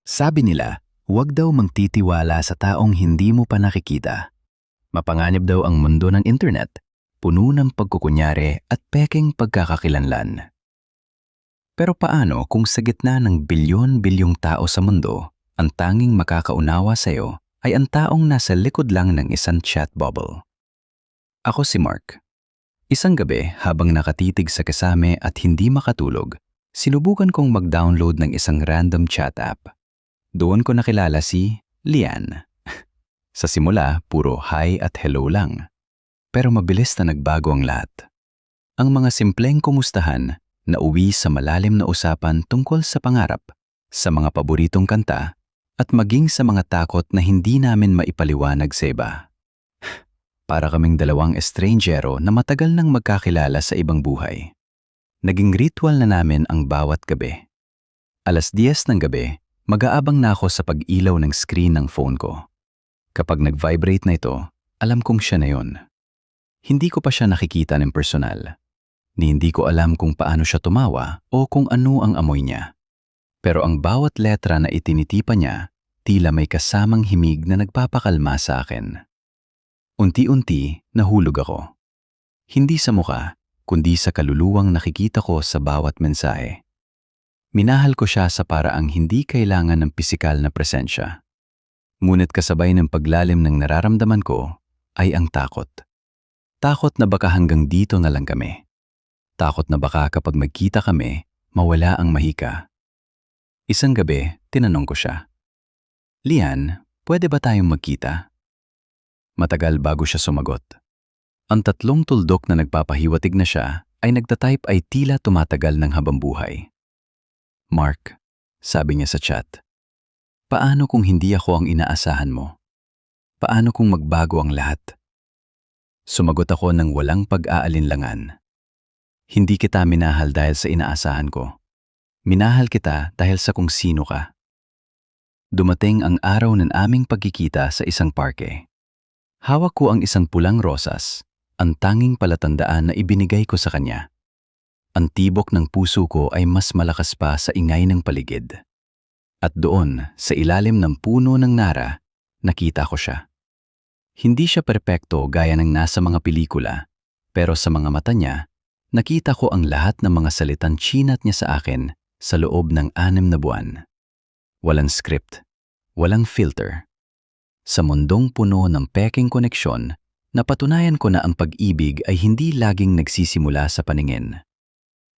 Sabi nila, huwag daw magtitiwala sa taong hindi mo pa nakikita. Mapanganib daw ang mundo ng internet, puno ng pagkukunyari at pekeng pagkakakilanlan. Pero paano kung sa gitna ng bilyon-bilyong tao sa mundo, ang tanging makakaunawa sa'yo ay ang taong nasa likod lang ng isang chat bubble? Ako si Mark. Isang gabi habang nakatitig sa kasame at hindi makatulog, sinubukan kong mag-download ng isang random chat app. Doon ko nakilala si Lian. Sa simula, puro hi at hello lang. Pero mabilis na nagbago ang lahat. Ang mga simpleng kumustahan na uwi sa malalim na usapan tungkol sa pangarap, sa mga paboritong kanta, at maging sa mga takot na hindi namin maipaliwanag sa iba. Para kaming dalawang estrangero na matagal nang magkakilala sa ibang buhay. Naging ritual na namin ang bawat gabi. 10:00 ng gabi, mag-aabang na ako sa pag-ilaw ng screen ng phone ko. Kapag nag-vibrate na ito, alam kong siya na yun. Hindi ko pa siya nakikita ng personal. Ni hindi ko alam kung paano siya tumawa o kung ano ang amoy niya. Pero ang bawat letra na itinitipa niya, tila may kasamang himig na nagpapakalma sa akin. Unti-unti, nahulog ako. Hindi sa muka, kundi sa kaluluwang nakikita ko sa bawat mensahe. Minahal ko siya sa paraang hindi kailangan ng pisikal na presensya. Ngunit kasabay ng paglalim ng nararamdaman ko ay ang takot. Takot na baka hanggang dito na lang kami. Takot na baka kapag magkita kami, mawala ang mahika. Isang gabi, tinanong ko siya, "Lian, pwede ba tayong magkita?" Matagal bago siya sumagot. Ang 3 tuldok na nagpapahiwatig na siya ay nagtatype ay tila tumatagal ng habambuhay. "Mark," sabi niya sa chat, "paano kung hindi ako ang inaasahan mo? Paano kung magbago ang lahat?" Sumagot ako ng walang pag-aalinlangan. "Hindi kita minahal dahil sa inaasahan ko. Minahal kita dahil sa kung sino ka." Dumating ang araw ng aming pagkikita sa isang parke. Hawak ko ang isang pulang rosas, ang tanging palatandaan na ibinigay ko sa kanya. Ang tibok ng puso ko ay mas malakas pa sa ingay ng paligid. At doon, sa ilalim ng puno ng nara, nakita ko siya. Hindi siya perpekto gaya ng nasa mga pelikula, pero sa mga mata niya, nakita ko ang lahat ng mga salitang chinat niya sa akin sa loob ng 6 na buwan. Walang script, walang filter. Sa mundong puno ng peking koneksyon, napatunayan ko na ang pag-ibig ay hindi laging nagsisimula sa paningin.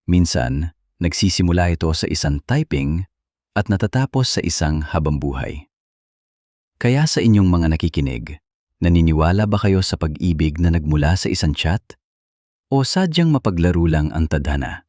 Minsan, nagsisimula ito sa isang typing at natatapos sa isang habambuhay. Kaya sa inyong mga nakikinig, naniniwala ba kayo sa pag-ibig na nagmula sa isang chat? O sadyang mapaglaro lang ang tadhana?